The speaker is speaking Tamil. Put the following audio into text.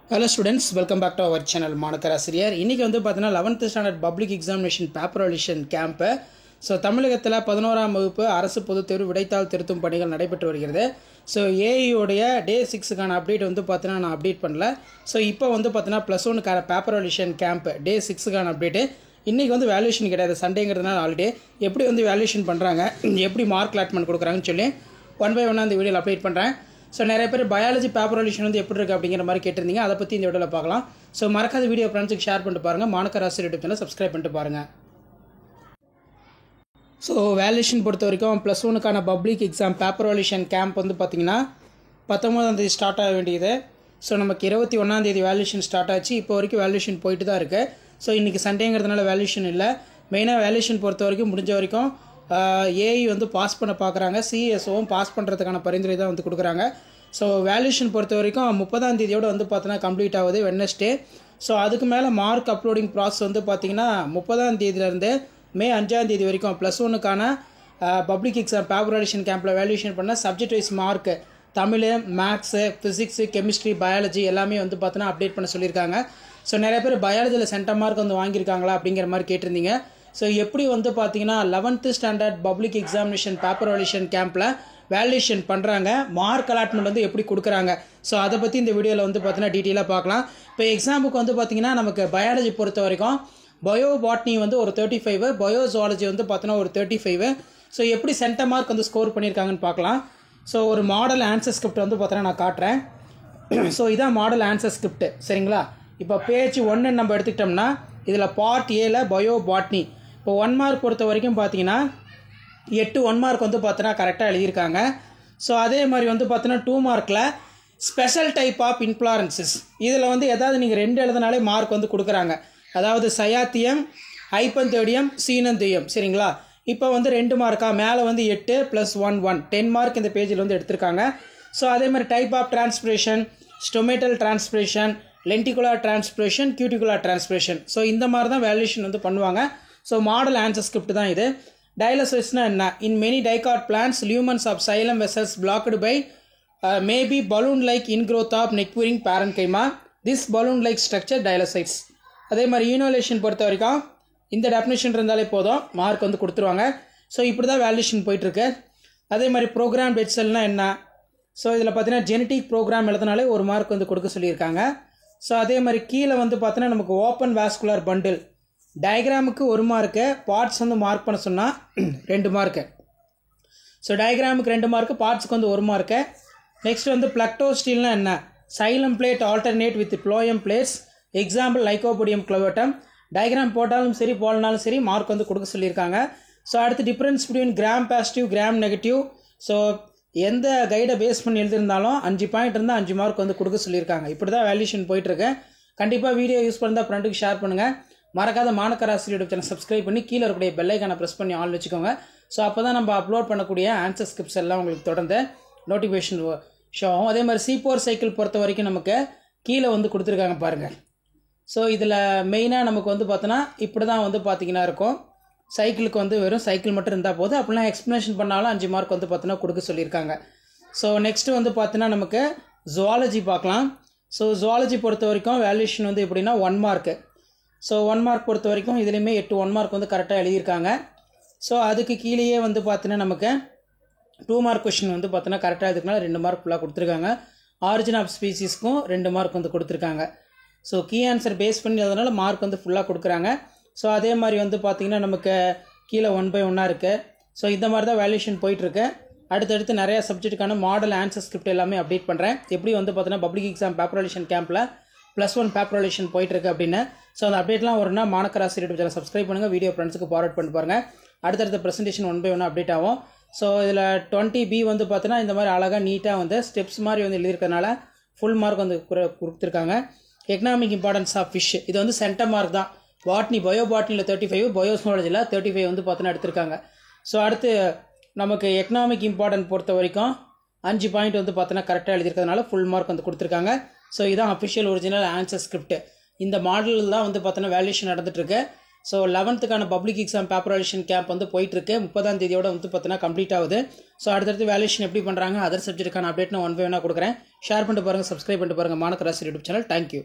Hello students, welcome back to our channel மாணக்கராசிரியர். இன்னைக்கு வந்து பார்த்தீங்கன்னா 11th standard public examination paper அலிஷன் கேம்ப். ஸோ தமிழகத்தில் 11ஆம் வகுப்பு அரசு பொதுத் தேர்வு விடைத்தாள் திருத்தும் பணிகள் நடைபெற்று வருகிறது. ஸோ ஏஐயோடைய டே 6க்கான அப்டேட் வந்து பார்த்தீங்கன்னா நான் அப்டேட் பண்ணல. ஸோ இப்போ வந்து பார்த்தீங்கன்னா +1க்கான பேப்பர் அலிஷன் கேம்ப் டே 6க்கான அப்டேட்டு. இன்றைக்கி வந்து வேல்யூஷன் கிடையாது, சண்டேங்கிறதுனால ஹாலிடே. எப்படி வந்து வேல்யூஷன் பண்ணுறாங்க, எப்படி மார்க் அலாட்மெண்ட் கொடுக்குறாங்கன்னு சொல்லி ஒன் பை ஒன்னாக இந்த வீடியோவில் அப்டேட் பண்ணுறேன். ஸோ நிறைய பேர் பயாலஜி பேப்பர் அலிஷன் வந்து எப்படி இருக்குது அப்படிங்கிற மாதிரி கேட்டிருந்தீங்க. அதை பற்றி இந்த வீடியோவில் பார்க்கலாம். ஸோ மறக்காத வீடியோ ஃப்ரெண்ட்ஸுக்கு ஷேர் பண்ணிட்டு பாருங்கள். மாணக்கராசிரியர் யூடியூப் சேனல் சப்ஸ்கிரைப் பண்ணிட்டு பாருங்கள். ஸோ வேல்யூஷன் பொறுத்த வரைக்கும் +1க்கான பப்ளிக் எக்ஸாம் பேப்பர் அலிஷன் கேம்ப் வந்து பார்த்திங்கன்னா 19ஆம் தேதி ஸ்டார்ட் ஆக வேண்டியது. ஸோ நமக்கு 21ஆம் தேதி வேல்யூஷன் ஸ்டார்ட் ஆச்சு. இப்போ வரைக்கும் வேல்யூஷன் போயிட்டு தான் இருக்குது. ஸோ இன்றைக்கி சண்டேங்கிறதுனால வேல்யூஷன் இல்லை. மெயினாக வேல்யூஷன் பொறுத்த வரைக்கும் முடிஞ்ச வரைக்கும் ஏஐ வந்து பாஸ் பண்ண பார்க்குறாங்க. சிஎஸ்ஓவும் பாஸ் பண்ணுறதுக்கான பரிந்துரை தான் வந்து கொடுக்குறாங்க. ஸோ வேல்யூஷன் பொறுத்த வரைக்கும் 30ஆம் தேதியோடு வந்து பார்த்தீங்கன்னா கம்ப்ளீட் ஆகுது, வெட்னஸ்டே. ஸோ அதுக்கு மேலே மார்க் அப்லோடிங் ப்ராசஸ் வந்து பார்த்திங்கன்னா 30ஆம் தேதியிலேருந்து மே 5ஆம் தேதி வரைக்கும் +1க்கான பப்ளிக் எக்ஸாம் பேப்பர் அலிஷன் கேம்பில் வேல்யூஷன் பண்ண subject wise mark Tamil, maths, physics, chemistry, biology எல்லாமே வந்து பார்த்தீங்கன்னா அப்டேட் பண்ண சொல்லியிருக்காங்க. ஸோ நிறைய பேர் பயாலஜியில் சென்டம் மார்க் வந்து வாங்கியிருக்காங்களா அப்படிங்கிற மாதிரி கேட்டிருந்தீங்க. ஸோ எப்படி வந்து பார்த்தீங்கன்னா 11th standard public examination paper அலிஷன் கேம்பில் வேல்யூஷன் பண்ணுறாங்க, மார்க் அலாட்மெண்ட் வந்து எப்படி கொடுக்குறாங்க, ஸோ அதை பற்றி இந்த வீடியோவில் வந்து பார்த்தீங்கன்னா டீட்டெயிலாக பார்க்கலாம். இப்போ எக்ஸாமுக்கு வந்து பார்த்திங்கன்னா நமக்கு பயாலஜி பொறுத்த வரைக்கும் பயோ பாட்னி வந்து ஒரு 35, பயோ ஜுவாலஜி வந்து பார்த்தீங்கன்னா ஒரு 35. ஸோ எப்படி சென்டம் மார்க் வந்து ஸ்கோர் பண்ணியிருக்காங்கன்னு பார்க்கலாம். ஸோ ஒரு மாடல் ஆன்சர் ஸ்கிரிப்ட் வந்து பார்த்தீங்கன்னா நான் காட்டுறேன். ஸோ இதான் மாடல் ஆன்சர் ஸ்கிரிப்ட், சரிங்களா? இப்போ பேஜ் 1 நம்ம எடுத்துக்கிட்டோம்னா இதில் பார்ட் ஏல பயோ பாட்னி. இப்போ 1 மார்க் பொறுத்த வரைக்கும் பார்த்தீங்கன்னா 8 1 மார்க் வந்து பார்த்தீங்கன்னா கரெக்டாக எழுதியிருக்காங்க. ஸோ அதே மாதிரி வந்து பார்த்தீங்கன்னா 2 மார்க்கில் ஸ்பெஷல் டைப் ஆஃப் இன்ஃப்ளாரன்சஸ் இதில் வந்து எதாவது நீங்கள் 2 எழுதினாலே மார்க் வந்து கொடுக்குறாங்க. அதாவது சயாத்தியம், ஹைப்பந்தோடியம், சீனந்தோடியம், சரிங்களா? இப்போ வந்து 2 மார்க்கா மேலே வந்து 8 + 1 1 10 மார்க் இந்த பேஜில் வந்து எடுத்திருக்காங்க. ஸோ அதே மாதிரி type of transpiration, stomatal transpiration, lenticular transpiration, cuticular transpiration. So இந்த மாதிரி தான் வேல்யூஷன் வந்து பண்ணுவாங்க. ஸோ மாடல் ஆன்சர் ஸ்கிரிப்ட் தான் இது. டயலிசிஸ்னா என்ன? In many dicot plants lumens of xylem vessels blocked by maybe balloon like ingrowth of neighbouring parenchyma. This balloon like structure tyloses. அதே மாதிரி ஈனோலேஷன் பொறுத்த வரைக்கும் இந்த டெஃபினேஷன் இருந்தாலே போதும், மார்க் வந்து கொடுத்துருவாங்க. ஸோ இப்படி தான் வேல்யூஷன் போயிட்டுருக்கு. அதே மாதிரி ப்ரோக்ராம் டெட் செல்னால் என்ன? ஸோ இதில் பார்த்தீங்கன்னா ஜெனட்டிக் ப்ரோக்ராம் எழுதினாலே ஒரு மார்க் வந்து கொடுக்க சொல்லியிருக்காங்க. ஸோ அதே மாதிரி கீழே வந்து பார்த்தீங்கன்னா நமக்கு ஓப்பன் வாஸ்குலர் பண்டில் டயக்ராமுக்கு 1 மார்க்கு, பார்ட்ஸ் வந்து மார்க் பண்ண சொன்னால் 2 மார்க்கு. ஸோ டயக்ராமுக்கு 2 மார்க்கு, பார்ட்ஸுக்கு வந்து 1 மார்க்கு. நெக்ஸ்ட் வந்து பிளக்டோஸ்டீல்னா என்ன? Xylem plate alternate with phloem plates, example lycopodium clavatum. Diagram போட்டாலும் சரி போடனாலும் சரி மார்க் வந்து கொடுக்க சொல்லியிருக்காங்க. ஸோ அடுத்து difference between gram positive gram negative. So எந்த கைடை பேஸ் பண்ணி எழுதியிருந்தாலும் 5 பாயிண்ட் இருந்தால் 5 மார்க் வந்து கொடுக்க சொல்லியிருக்காங்க. இப்படி தான் வேல்யூஷன் போயிட்டுருக்கு. கண்டிப்பாக வீடியோ யூஸ் பண்ணால் ஃப்ரெண்டுக்கு ஷேர் பண்ணுங்கள். மறக்காத மாணக்கராசிரியர் யூடியூப் சேனல் சப்ஸ்கிரைப் பண்ணி கீழே இருக்கக்கூடிய பெல் ஐக்கானை ப்ரெஸ் பண்ணி ஆல் வச்சுக்கோங்க. ஸோ அப்போ தான் நம்ம அப்லோட் பண்ணக்கூடிய ஆன்சர் ஸ்கிரிப்ட்ஸ் எல்லாம் உங்களுக்கு தொடர்ந்து நோட்டிஃபிகேஷன் ஷோ ஆகும். அதே மாதிரி C4 சைக்கிள் பொறுத்த வரைக்கும் நமக்கு கீழே வந்து கொடுத்துருக்காங்க பாருங்கள். ஸோ இதில் மெயினாக நமக்கு வந்து பார்த்தோன்னா இப்படி தான் வந்து பார்த்திங்கன்னா இருக்கும். சைக்கிளுக்கு வந்து வெறும் சைக்கிள் மட்டும் இருந்தால் போதும். அப்படிலாம் எக்ஸ்ப்ளனேஷன் பண்ணாலும் 5 மார்க் வந்து பார்த்தோன்னா கொடுக்க சொல்லியிருக்காங்க. ஸோ நெக்ஸ்ட்டு வந்து பார்த்தீங்கன்னா நமக்கு ஜுவாலஜி பார்க்கலாம். ஸோ ஜுவாலஜி பொறுத்த வரைக்கும் வேல்யூஷன் வந்து எப்படின்னா 1 மார்க்கு. ஸோ 1 மார்க் பொறுத்த வரைக்கும் இதுலேயுமே 8 1 மார்க் வந்து கரெக்டாக எழுதியிருக்காங்க. ஸோ அதுக்கு கீழேயே வந்து பார்த்தீங்கன்னா நமக்கு 2 மார்க் கொஷின் வந்து பார்த்தீங்கன்னா கரெக்டாக எழுதுக்குனால 2 மார்க் ஃபுல்லாக கொடுத்துருக்காங்க. ஆரிஜின் ஆஃப் ஸ்பீசிஸ்க்கும் 2 மார்க் வந்து கொடுத்துருக்காங்க. ஸோ கீ ஆன்சர் பேஸ் பண்ணி அதனால் மார்க் வந்து ஃபுல்லாக கொடுக்குறாங்க. ஸோ அதே மாதிரி வந்து பார்த்திங்கன்னா நமக்கு கீழே 1 by 1 இருக்குது. ஸோ இந்த மாதிரி தான் வேல்யூஷன் போயிட்டுருக்கு. அடுத்தடுத்து நிறையா சப்ஜெக்ட்டுக்கான மாடல் ஆன்சர் ஸ்கிரிப்ட் எல்லாமே அப்டேட் பண்ணுறேன். எப்படி வந்து பார்த்தீங்கன்னா பப்ளிக் எக்ஸாம் பேப்பர் அலிஷன் கேம்பில் +1 பேப்பர் அலிஷன் போயிட்டுருக்கு அப்படின்னு. ஸோ அந்த அப்டேட்லாம் வரும்னா மாணக்கராசிரியர் யூடியூப் சேனல் சப்ஸ்கிரைப் பண்ணுங்கள். வீடியோ ஃப்ரெண்ட்ஸுக்கு ஃபார்வர்ட் பண்ணி பாருங்கள். அடுத்தடுத்த ப்ரெசன்டேஷன் 1 by 1 அப்டேட் ஆகும். ஸோ இதில் 20B வந்து பார்த்தீங்கன்னா இந்த மாதிரி அழகாக நீட்டாக வந்து ஸ்டெப்ஸ் மாதிரி வந்து எழுதியிருக்கனால ஃபுல் மார்க் வந்து கொடுத்துருக்காங்க. எக்கனாமிக் இம்பார்ட்டன்ஸ் ஆஃப் ஃபிஷ் இது வந்து சென்டம் மார்க் தான். பாட்னி பயோ பாட்னியில் 35, பயோஸ்மாலஜியில் 35 வந்து பார்த்தீங்கன்னா எடுத்திருக்காங்க. ஸோ அடுத்து நமக்கு எக்கனாமிக் இம்பார்ட்டன்ட் பொறுத்த வரைக்கும் 5 பாயிண்ட் வந்து பார்த்தீங்கன்னா கரெக்டாக எழுதியிருக்கிறதுனால ஃபுல் மார்க் வந்து கொடுத்துருக்காங்க. ஸோ இதுதான் அஃபிஷியல் ஒரிஜினல் ஆன்சர் ஸ்கிரிப்ட். இந்த மாடலில் தான் வந்து பார்த்தீங்கன்னா வேல்யூஷன் நடந்துகிட்ருக்கு. So 11th public exam paper valuation camp வந்து போயிட்டுருக்கு. 30ஆம் தேதியோட வந்து பார்த்தீங்கன்னா கம்ப்ளீட் ஆகுது. ஸோ அடுத்தடுத்து வேல்யூஷன் எப்படி பண்ணுறாங்க, அதர் சப்ஜெக்ட்டுக்கான அப்டேட் நான் ஒன் பை ஒன்னாக கொடுக்குறேன். ஷேர் பண்ணிட்டு பாருங்கள், சப்ஸ்கிரைப் பண்ணிட்டு பாருங்கள் மாணக்கராசி யூடியூப் சேனல். தேங்க்யூ.